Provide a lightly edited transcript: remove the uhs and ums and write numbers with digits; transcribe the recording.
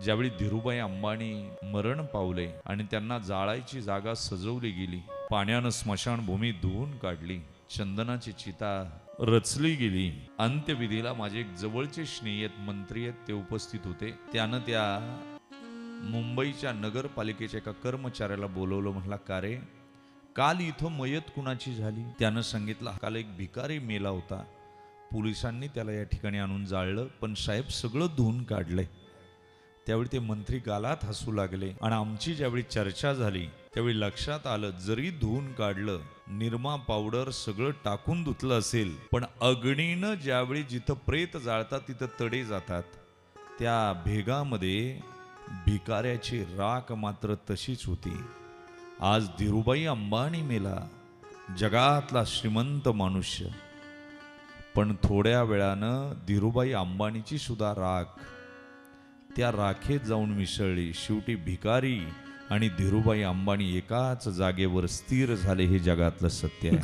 ज्यावेळी धीरूभाई अंबानी मरण पावले आणि त्यांना जाळायची जागा सजवली गेली, पाण्यानं स्मशानभूमी धुवून काढली, चंदनाची चिता रचली गेली, अंत्यविधीला माझे एक जवळचे स्नेही मंत्री आहेत ते उपस्थित होते. त्यानं त्या मुंबईच्या नगरपालिकेच्या एका कर्मचाऱ्याला बोलवलं. म्हटलं, का रे, काल इथं मयत कुणाची झाली? त्यानं सांगितलं, काल एक भिकारी मेला होता, पोलिसांनी त्याला या ठिकाणी आणून जाळलं, पण साहेब सगळं धुवून काढलंय. त्यावेळी ते मंत्री गालात हसू लागले आणि आमची ज्यावेळी चर्चा झाली त्यावेळी लक्षात आलं, जरी धुवून काढलं, निरमा पावडर सगळं टाकून धुतलं असेल, पण अग्नीनं ज्यावेळी जिथं प्रेत जाळतात तिथं तडे जातात, त्या भेगामध्ये भिकाऱ्याची राख मात्र तशीच होती. आज धीरूभाई अंबानी मेला, जगातला श्रीमंत मनुष्य, पण थोड्या वेळानं धीरूभाई अंबानीची सुद्धा राख त्या राखेत जाऊन मिसळली. शेवटी भिकारी आणि धीरूभाई अंबानी एकाच जागेवर स्थिर झाले. हे जगातलं सत्य आहे.